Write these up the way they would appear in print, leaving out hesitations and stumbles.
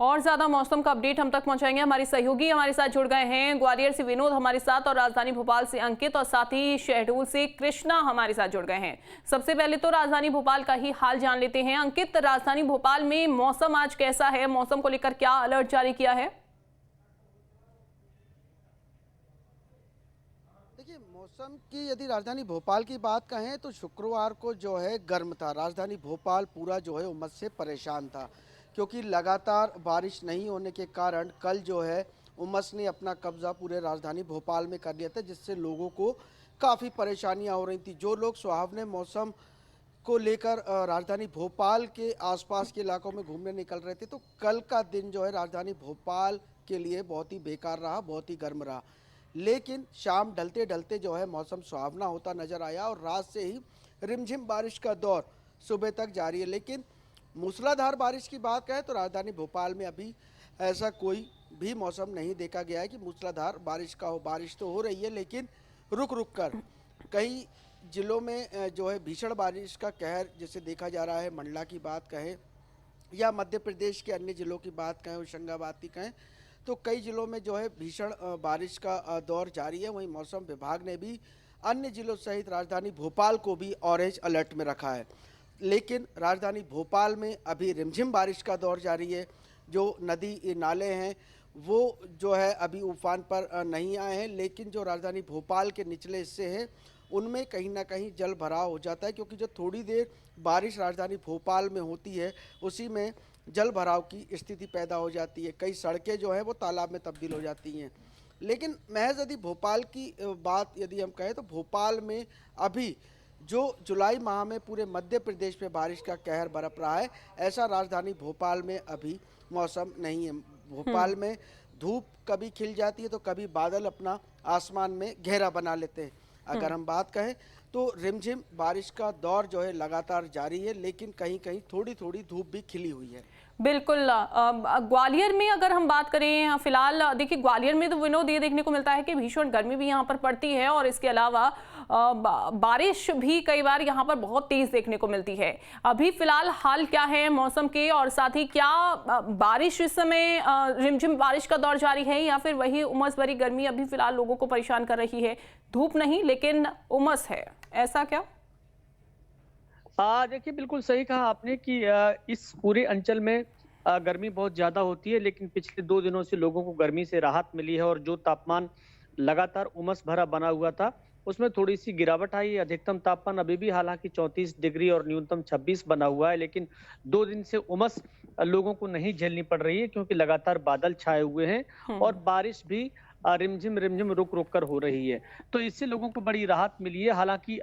और ज्यादा मौसम का अपडेट हम तक पहुंचाएंगे। हमारे सहयोगी हमारे साथ जुड़ गए हैं, ग्वालियर से विनोद हमारे साथ और राजधानी भोपाल से अंकित और साथ ही शहडोल से कृष्णा हमारे साथ जुड़ गए हैं। सबसे पहले तो राजधानी भोपाल का ही हाल जान लेते हैं। अंकित, राजधानी भोपाल में मौसम आज कैसा है? मौसम को लेकर क्या अलर्ट जारी किया है? देखिए, मौसम की यदि राजधानी भोपाल की बात कहें तो शुक्रवार को जो है गर्म था। राजधानी भोपाल पूरा जो है उमस से परेशान था, क्योंकि लगातार बारिश नहीं होने के कारण कल जो है उमस ने अपना कब्जा पूरे राजधानी भोपाल में कर लिया था, जिससे लोगों को काफ़ी परेशानियां हो रही थी। जो लोग सुहावने मौसम को लेकर राजधानी भोपाल के आसपास के इलाकों में घूमने निकल रहे थे, तो कल का दिन जो है राजधानी भोपाल के लिए बहुत ही बेकार रहा, बहुत ही गर्म रहा। लेकिन शाम ढलते ढलते जो है मौसम सुहावना होता नजर आया और रात से ही रिमझिम बारिश का दौर सुबह तक जारी है। लेकिन मूसलाधार बारिश की बात करें तो राजधानी भोपाल में अभी ऐसा कोई भी मौसम नहीं देखा गया है कि मूसलाधार बारिश का हो। बारिश तो हो रही है, लेकिन रुक रुक कर। कई जिलों में जो है भीषण बारिश का कहर जैसे देखा जा रहा है। मंडला की बात कहें या मध्य प्रदेश के अन्य जिलों की बात कहें, होशंगाबाद की कहें, तो कई जिलों में जो है भीषण बारिश का दौर जारी है। वहीं मौसम विभाग ने भी अन्य जिलों सहित राजधानी भोपाल को भी ऑरेंज अलर्ट में रखा है। लेकिन राजधानी भोपाल में अभी रिमझिम बारिश का दौर जारी है। जो नदी नाले हैं वो जो है अभी उफान पर नहीं आए हैं, लेकिन जो राजधानी भोपाल के निचले हिस्से हैं उनमें कहीं ना कहीं जल भराव हो जाता है, क्योंकि जो थोड़ी देर बारिश राजधानी भोपाल में होती है उसी में जल भराव की स्थिति पैदा हो जाती है। कई सड़कें जो हैं वो तालाब में तब्दील हो जाती हैं। लेकिन महज यदि भोपाल की बात यदि हम कहें तो भोपाल में अभी जो जुलाई माह में पूरे मध्य प्रदेश में बारिश का कहर बरप रहा है, ऐसा राजधानी भोपाल में अभी मौसम नहीं है। भोपाल में धूप कभी खिल जाती है तो कभी बादल अपना आसमान में घेरा बना लेते हैं। अगर हम बात कहें तो रिमझिम बारिश का दौर जो है लगातार जारी है, लेकिन कहीं कहीं थोड़ी थोड़ी धूप भी खिली हुई है। बिल्कुल। ग्वालियर में अगर हम बात करें, फिलहाल देखिए ग्वालियर में तो विनोद ये देखने को मिलता है कि भीषण गर्मी भी यहाँ पर पड़ती है और इसके अलावा बारिश भी कई बार यहाँ पर बहुत तेज देखने को मिलती है। अभी फिलहाल हाल क्या है मौसम के, और साथ ही क्या बारिश इस समय रिमझिम बारिश का दौर जारी है या फिर वही उमस भरी गर्मी अभी फिलहाल लोगों को परेशान कर रही है? धूप नहीं लेकिन उमस है, ऐसा क्या? देखिए, बिल्कुल सही कहा आपने कि इस पूरे अंचल में गर्मी बहुत ज़्यादा होती है, लेकिन पिछले 2 दिनों से लोगों को गर्मी से राहत मिली है और जो तापमान लगातार उमस भरा बना हुआ था, उसमें थोड़ी-सी गिरावट आई है। अधिकतम तापमान अभी भी हालांकि 34 डिग्री और न्यूनतम 26 बना हुआ है, लेकिन 2 दिन से उमस लोगों को नहीं झेलनी पड़ रही है, क्योंकि लगातार बादल छाए हुए हैं और बारिश भी रिमझिम रुक-रुक कर हो रही है। तो इससे लोगों को बड़ी राहत मिली है। हालांकि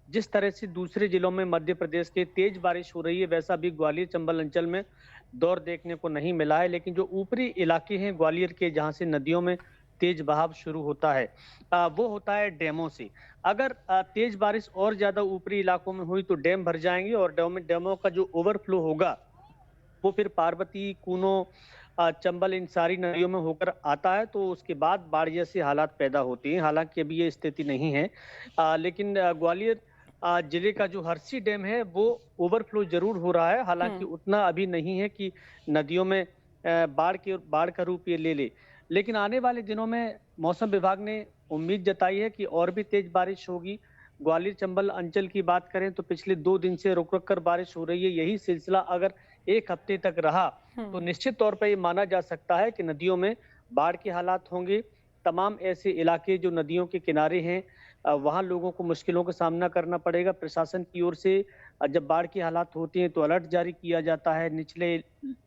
जिस तरह से दूसरे जिलों में मध्य प्रदेश के तेज बारिश हो रही है, वैसा भी ग्वालियर चंबल अंचल में दौर देखने को नहीं मिला है। लेकिन जो ऊपरी इलाके हैं ग्वालियर के, जहां से नदियों में तेज बहाव शुरू होता है, वो होता है डैमों से। अगर तेज बारिश और ज्यादा ऊपरी इलाकों में हुई तो डैम भर जाएंगे और डैमों का जो ओवरफ्लो होगा वो फिर पार्वती, कूनो, चंबल, इन सारी नदियों में होकर आता है, तो उसके बाद बाढ़ जैसे हालात पैदा होती हैं। हालांकि अभी ये स्थिति नहीं है, लेकिन ग्वालियर जिले का जो हरसी डैम है वो ओवरफ्लो जरूर हो रहा है। हालांकि उतना अभी नहीं है कि नदियों में बाढ़ का रूप ये ले ले, लेकिन आने वाले दिनों में मौसम विभाग ने उम्मीद जताई है कि और भी तेज बारिश होगी। ग्वालियर चंबल अंचल की बात करें तो पिछले 2 दिन से रुक रुक कर बारिश हो रही है। यही सिलसिला अगर 1 हफ्ते तक रहा तो निश्चित तौर पर ये माना जा सकता है कि नदियों में बाढ़ के हालात होंगे। तमाम ऐसे इलाके जो नदियों के किनारे हैं, वहां लोगों को मुश्किलों का सामना करना पड़ेगा। प्रशासन की ओर से जब बाढ़ की हालात होती हैं तो अलर्ट जारी किया जाता है। निचले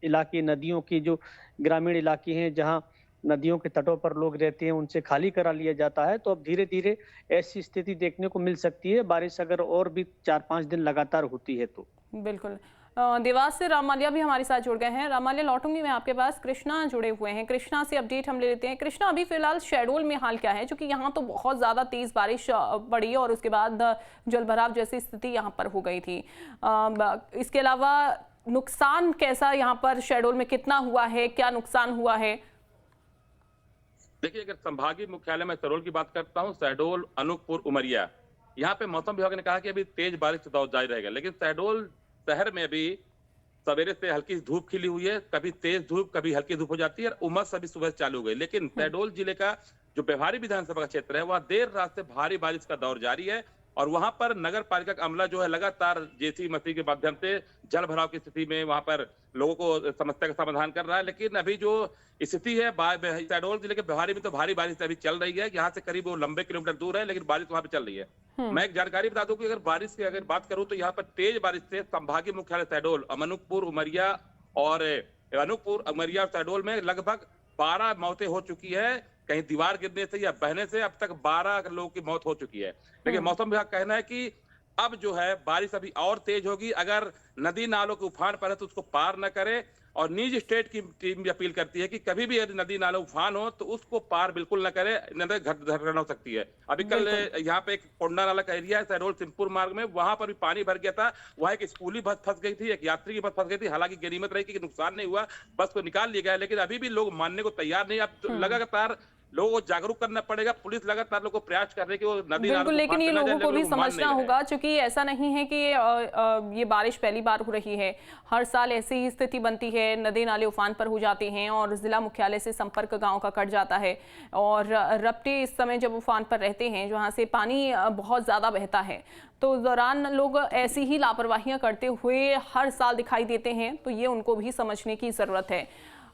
इलाके, नदियों के जो ग्रामीण इलाके हैं जहां नदियों के तटों पर लोग रहते हैं, उनसे खाली करा लिया जाता है। तो अब धीरे धीरे ऐसी स्थिति देखने को मिल सकती है, बारिश अगर और भी 4-5 दिन लगातार होती है तो। बिल्कुल। देवास से रामालिया भी हमारे साथ जुड़ गए हैं। रामालिया, लौटूंगी मैं आपके पास। कृष्णा जुड़े हुए हैं, कृष्णा से अपडेट हम ले लेते हैं। कृष्णा, अभी फिलहाल शहडोल में हाल क्या है? क्योंकि यहाँ तो बहुत ज्यादा तेज बारिश पड़ी और उसके बाद जलभराव जैसी स्थिति यहाँ पर हो गई थी। इसके अलावा नुकसान कैसा यहाँ पर शहडोल में, कितना हुआ है, क्या नुकसान हुआ है? देखिए, अगर संभागीय मुख्यालय में शहडोल की बात करता हूँ, शहडोल, अनूपपुर, उमरिया, यहाँ पे मौसम विभाग ने कहा कि अभी तेज बारिश का दौर जारी रहेगा, लेकिन शहडोल शहर में भी सवेरे से हल्की धूप खिली हुई है, कभी तेज धूप कभी हल्की धूप हो जाती है और उमस अभी सुबह से चालू हो गई। लेकिन शहडोल जिले का जो व्यवहारी विधानसभा का क्षेत्र है, वहाँ देर रात से भारी बारिश का दौर जारी है और वहां पर नगर पालिका का अमला जो है लगातार जेसी मसीह के माध्यम से जल भराव की स्थिति में वहां पर लोगों को समस्या का समाधान कर रहा है। लेकिन अभी जो स्थिति है शहडोल जिले के व्यवहारी में तो भारी बारिश अभी चल रही है। यहाँ से करीब वो लंबे किलोमीटर दूर है, लेकिन बारिश वहां पे चल रही है। मैं एक जानकारी बता दूं कि अगर बारिश की अगर बात करूं तो यहाँ पर तेज बारिश से संभागीय मुख्यालय शहडोल, अनूपपुर, उमरिया और शहडोल में लगभग 12 मौतें हो चुकी है। कहीं दीवार गिरने से या बहने से अब तक 12 लोगों की मौत हो चुकी है। लेकिन मौसम विभाग का कहना है कि अब जो है बारिश अभी और तेज होगी। अगर नदी नालों के उफान पर है तो उसको पार न करे और न्यूज स्टेट की टीम भी अपील करती है कि कभी भी यदि नदी नालों उफान हो तो उसको पार बिल्कुल न करे, घटना हो सकती है। अभी कल यहाँ पे एक कोंडा नाला का एरिया है शहडोल सिंहपुर मार्ग में, वहां पर भी पानी भर गया था। वहां एक स्कूली बस फंस गई थी, एक यात्री की बस फंस गई थी। हालांकि गनीमत रही कि नुकसान नहीं हुआ, बस को निकाल लिया गया, लेकिन अभी भी लोग मानने को तैयार नहीं। अब लगातार लोगों को जागरूक करना पड़ेगा। पुलिस लगातार लोगों को प्रयास कर रही है कि वो नदी बिल्कुल, लेकिन ये लोगों को भी समझना होगा, क्योंकि ऐसा नहीं है कि ये बारिश पहली बार हो रही है। हर साल ऐसी ही स्थिति बनती है, नदी नाले उफान पर हो जाते हैं और जिला मुख्यालय से संपर्क गांव का कट जाता है और रपटे इस समय जब उफान पर रहते हैं, जहां से पानी बहुत ज़्यादा बहता है, तो उस दौरान लोग ऐसी ही लापरवाहियाँ करते हुए हर साल दिखाई देते हैं। तो ये उनको भी समझने की ज़रूरत है।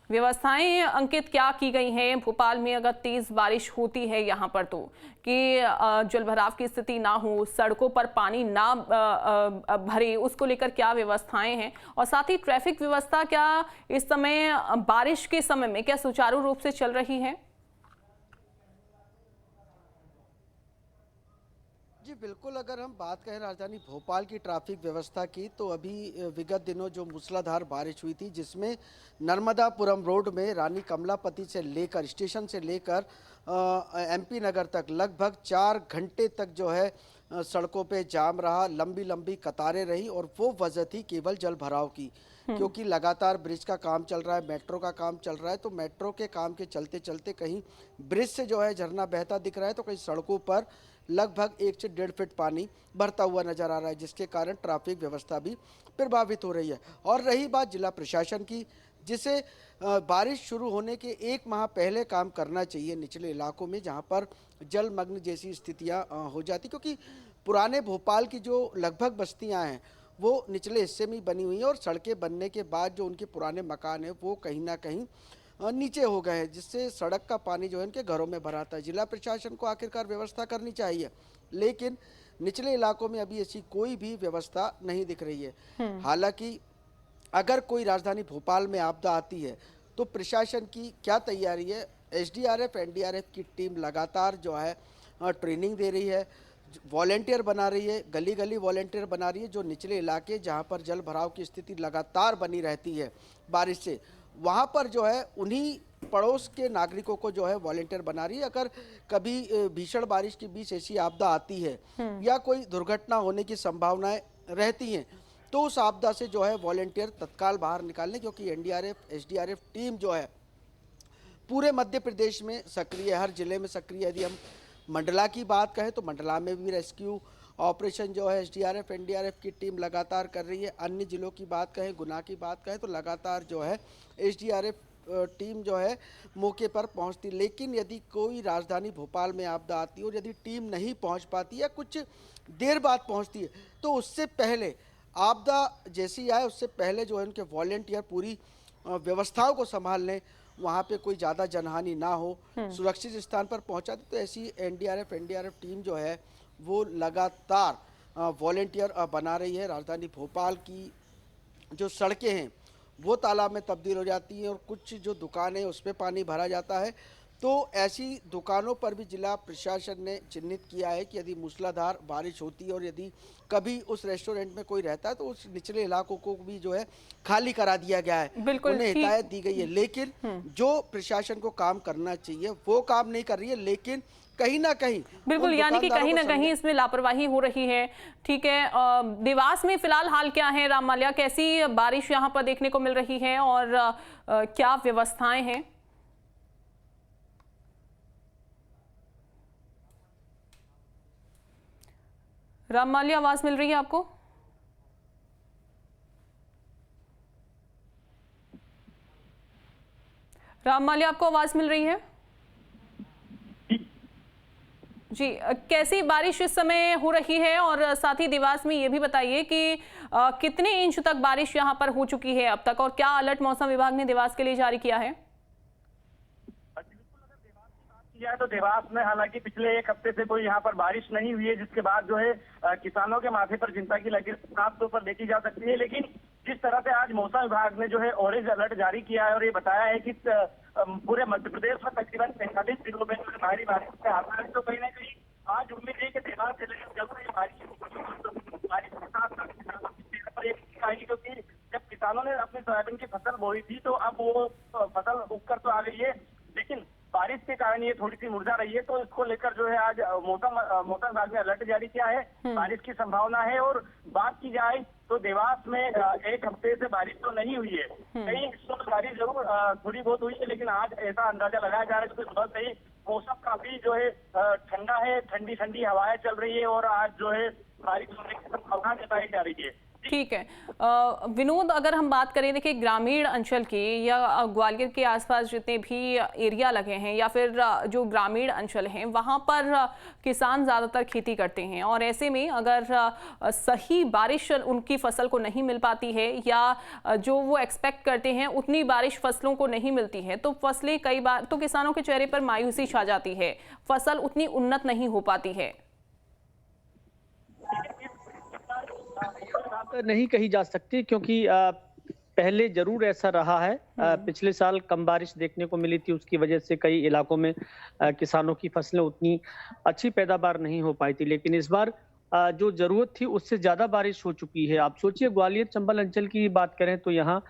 व्यवस्थाएं अंकित क्या की गई हैं भोपाल में अगर तेज बारिश होती है यहाँ पर तो, कि जलभराव की स्थिति ना हो, सड़कों पर पानी ना भरे, उसको लेकर क्या व्यवस्थाएं हैं? और साथ ही ट्रैफिक व्यवस्था क्या इस समय बारिश के समय में क्या सुचारू रूप से चल रही है? जी बिल्कुल, अगर हम बात करें राजधानी भोपाल की ट्रैफिक व्यवस्था की, तो अभी विगत दिनों जो मूसलाधार बारिश हुई थी, जिसमें नर्मदापुरम रोड में रानी कमलापति से लेकर स्टेशन से लेकर एमपी नगर तक लगभग 4 घंटे तक जो है सड़कों पे जाम रहा, लंबी लंबी कतारें रही और वो वजह थी केवल जल भराव की, क्योंकि लगातार ब्रिज का काम चल रहा है, मेट्रो का काम चल रहा है। तो मेट्रो के काम के चलते चलते कहीं ब्रिज से जो है झरना बहता दिख रहा है, तो कहीं सड़कों पर लगभग 1 से 1.5 फीट पानी भरता हुआ नजर आ रहा है, जिसके कारण ट्रैफिक व्यवस्था भी प्रभावित हो रही है। और रही बात जिला प्रशासन की, जिसे बारिश शुरू होने के 1 माह पहले काम करना चाहिए निचले इलाकों में, जहां पर जलमग्न जैसी स्थितियां हो जाती, क्योंकि पुराने भोपाल की जो लगभग बस्तियां हैं वो निचले हिस्से में ही बनी हुई हैं और सड़कें बनने के बाद जो उनके पुराने मकान हैं वो कहीं ना कहीं नीचे हो गए हैं, जिससे सड़क का पानी जो है उनके घरों में भरा आता है। जिला प्रशासन को आखिरकार व्यवस्था करनी चाहिए, लेकिन निचले इलाकों में अभी ऐसी कोई भी व्यवस्था नहीं दिख रही है। हालांकि अगर कोई राजधानी भोपाल में आपदा आती है तो प्रशासन की क्या तैयारी है? एसडीआरएफ एनडीआरएफ की टीम लगातार जो है ट्रेनिंग दे रही है, वॉलेंटियर बना रही है, गली गली वॉलेंटियर बना रही है, जो निचले इलाके जहां पर जल भराव की स्थिति लगातार बनी रहती है बारिश से, वहां पर जो है उन्हीं पड़ोस के नागरिकों को जो है वॉलेंटियर बना रही है। अगर कभी भीषण बारिश के बीच ऐसी आपदा आती है या कोई दुर्घटना होने की संभावनाएं रहती हैं, तो उस आपदा से जो है वॉलेंटियर तत्काल बाहर निकालने, क्योंकि एनडीआरएफ एसडीआरएफ टीम जो है पूरे मध्य प्रदेश में सक्रिय है, हर जिले में सक्रिय है। यदि हम मंडला की बात कहें तो मंडला में भी रेस्क्यू ऑपरेशन जो है एसडीआरएफ एनडीआरएफ की टीम लगातार कर रही है। अन्य जिलों की बात कहें, गुना की बात कहें, तो लगातार जो है एसडीआरएफ टीम जो है मौके पर पहुंचती। लेकिन यदि कोई राजधानी भोपाल में आपदा आती है और यदि टीम नहीं पहुंच पाती या कुछ देर बाद पहुंचती है, तो उससे पहले आपदा जैसी आए उससे पहले जो है उनके वॉलेंटियर पूरी व्यवस्थाओं को संभाल लें, वहाँ पे कोई ज़्यादा जनहानि ना हो, सुरक्षित स्थान पर पहुँचा दे। तो ऐसी एनडीआरएफ टीम जो है वो लगातार वॉलेंटियर बना रही है। राजधानी भोपाल की जो सड़कें हैं वो तालाब में तब्दील हो जाती हैं और कुछ जो दुकानें उस पर पानी भरा जाता है। तो ऐसी दुकानों पर भी जिला प्रशासन ने चिन्हित किया है कि यदि मूसलाधार बारिश होती है और यदि कभी उस रेस्टोरेंट में कोई रहता है तो उस निचले इलाकों को भी जो है खाली करा दिया गया है, उन्हें हिदायत दी गई है। लेकिन जो प्रशासन को काम करना चाहिए वो काम नहीं कर रही है, लेकिन कहीं ना कहीं बिल्कुल, यानी कि कहीं ना कहीं इसमें लापरवाही हो रही है। ठीक है, देवास में फिलहाल हाल क्या है? राम माल्या, कैसी बारिश यहाँ पर देखने को मिल रही है और क्या व्यवस्थाएं हैं? राम माल्या, आवाज मिल रही है आपको? राम माल्या, आपको आवाज मिल रही है? जी, कैसी बारिश इस समय हो रही है और साथ ही देवास में ये भी बताइए कि कितने इंच तक बारिश यहाँ पर हो चुकी है अब तक और क्या अलर्ट मौसम विभाग ने देवास के लिए जारी किया है? किया है तो देवास में हालांकि पिछले एक हफ्ते से कोई यहाँ पर बारिश नहीं हुई है, जिसके बाद जो है किसानों के माथे पर चिंता की लकीर साफ तौर पर देखी जा सकती है। लेकिन जिस तरह से आज मौसम विभाग ने जो है ऑरेंज अलर्ट जारी किया है और ये बताया है कि पूरे मध्य प्रदेश में तकरीबन 45 जिलों में भारी बारिश का हादसा है, तो कहीं ना कहीं आज उम्मीद है कि देवास जिले में जल्द ही बारिश के साथ किसानों के चेहरे पर एक आएगी, क्योंकि जब किसानों ने अपनी सोयाबीन की फसल बोई थी तो अब वो फसल उगकर तो आ गई है, लेकिन बारिश के कारण ये थोड़ी सी मुरझा रही है। तो इसको लेकर जो है आज मौसम विभाग ने अलर्ट जारी किया है, बारिश की संभावना है। और बात की जाए तो देवास में एक हफ्ते से बारिश तो नहीं हुई है, कई हिस्सों में बारिश जरूर थोड़ी बहुत हुई है, लेकिन आज ऐसा अंदाजा लगाया जा रहा है कि सुबह से ही मौसम काफी जो है ठंडा है, ठंडी ठंडी हवाएं चल रही है और आज जो है बारिश होने की संभावना जताई जा रही है। ठीक है विनोद, अगर हम बात करें, देखिए ग्रामीण अंचल के या ग्वालियर के आसपास जितने भी एरिया लगे हैं या फिर जो ग्रामीण अंचल हैं वहाँ पर किसान ज़्यादातर खेती करते हैं और ऐसे में अगर सही बारिश उनकी फसल को नहीं मिल पाती है या जो वो एक्सपेक्ट करते हैं उतनी बारिश फसलों को नहीं मिलती है तो फसलें कई बार तो किसानों के चेहरे पर मायूसी छा जाती है, फसल उतनी उन्नत नहीं हो पाती है। नहीं कही जा सकती क्योंकि पहले जरूर ऐसा रहा है। पिछले साल कम बारिश देखने को मिली थी, उसकी वजह से कई इलाकों में किसानों की फसलें उतनी अच्छी पैदावार नहीं हो पाई थी, लेकिन इस बार जो जरूरत थी उससे ज्यादा बारिश हो चुकी है। आप सोचिए ग्वालियर चंबल अंचल की बात करें तो यहाँ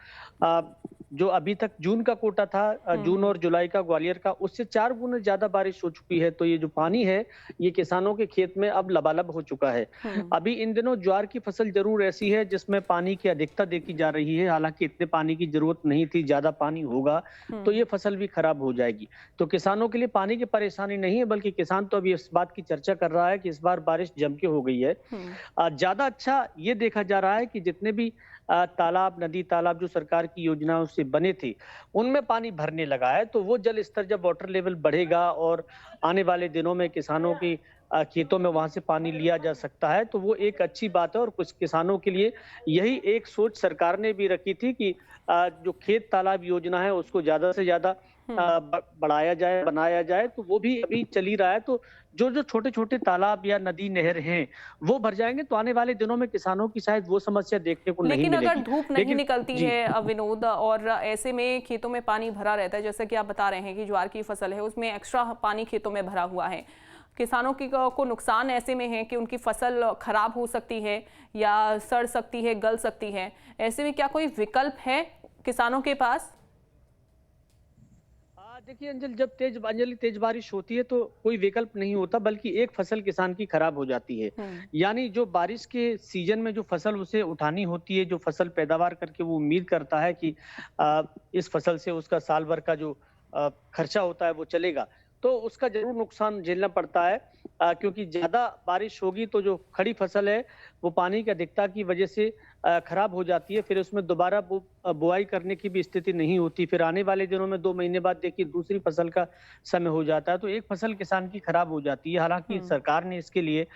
जो अभी तक जून का कोटा था, जून और जुलाई का ग्वालियर का, उससे 4 गुना ज्यादा बारिश हो चुकी है। तो ये जो पानी है ये किसानों के खेत में अब लबालब हो चुका है। अभी इन दिनों ज्वार की फसल जरूर ऐसी है जिसमें पानी की अधिकता देखी जा रही है, हालांकि इतने पानी की जरूरत नहीं थी, ज्यादा पानी होगा तो ये फसल भी खराब हो जाएगी। तो किसानों के लिए पानी की परेशानी नहीं है, बल्कि किसान तो अभी इस बात की चर्चा कर रहा है कि इस बार बारिश जम के हो गई है। ज्यादा अच्छा ये देखा जा रहा है कि जितने भी तालाब, नदी तालाब जो सरकार की योजनाओं से बने थे उनमें पानी भरने लगा है, तो वो जल स्तर जब वाटर लेवल बढ़ेगा और आने वाले दिनों में किसानों की खेतों में वहां से पानी लिया जा सकता है तो वो एक अच्छी बात है। और कुछ किसानों के लिए यही एक सोच सरकार ने भी रखी थी कि जो खेत तालाब योजना है उसको ज्यादा से ज्यादा बढ़ाया जाए, बनाया जाए, तो वो भी अभी चल ही रहा है। तो जो छोटे छोटे तालाब या नदी नहर हैं वो भर जाएंगे तो आने वाले दिनों में किसानों की शायद वो समस्या देखने को नहीं मिलेगी। लेकिन अगर धूप नहीं निकलती है विनोद और ऐसे में खेतों में पानी भरा रहता है, जैसे कि आप बता रहे हैं कि ज्वार की फसल है उसमें एक्स्ट्रा पानी खेतों में भरा हुआ है, किसानों को नुकसान ऐसे में है कि उनकी फसल खराब हो सकती है या सड़ सकती है, गल सकती है। ऐसे में क्या कोई विकल्प है किसानों के पास? देखिए अंजल, जब तेज बारिश होती है तो कोई विकल्प नहीं होता, बल्कि एक फसल किसान की खराब हो जाती है। यानी जो बारिश के सीजन में जो फसल उसे उठानी होती है, जो फसल पैदावार करके वो उम्मीद करता है कि इस फसल से उसका साल भर का जो खर्चा होता है वो चलेगा, तो उसका जरूर नुकसान झेलना पड़ता है। क्योंकि ज्यादा बारिश होगी तो जो खड़ी फसल है वो पानी की अधिकता की वजह से खराब हो जाती है, फिर उसमें दोबारा बुआई करने की भी स्थिति नहीं होती। फिर आने वाले दिनों में 2 महीने बाद देखिए दूसरी फसल का समय हो जाता है, तो एक फसल किसान की खराब हो जाती है। हालांकि सरकार ने इसके लिए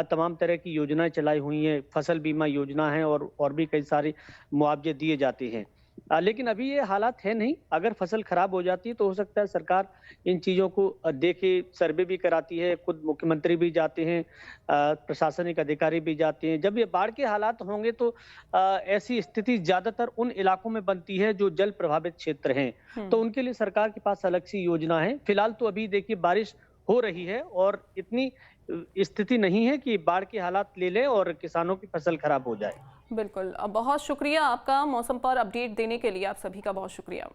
तमाम तरह की योजनाएं चलाई हुई हैं, फसल बीमा योजना है और भी कई सारे मुआवजे दिए जाते हैं, लेकिन अभी ये हालात है नहीं। अगर फसल खराब हो जाती है तो हो सकता है सरकार इन चीजों को देखे, सर्वे भी कराती है, खुद मुख्यमंत्री भी जाते हैं, प्रशासनिक अधिकारी भी जाते हैं। जब ये बाढ़ के हालात होंगे तो ऐसी स्थिति ज्यादातर उन इलाकों में बनती है जो जल प्रभावित क्षेत्र हैं, तो उनके लिए सरकार के पास अलग सी योजना है। फिलहाल तो अभी देखिए बारिश हो रही है और इतनी स्थिति नहीं है कि बाढ़ के हालात ले ले और किसानों की फसल खराब हो जाए। बिल्कुल, बहुत शुक्रिया आपका मौसम पर अपडेट देने के लिए, आप सभी का बहुत शुक्रिया।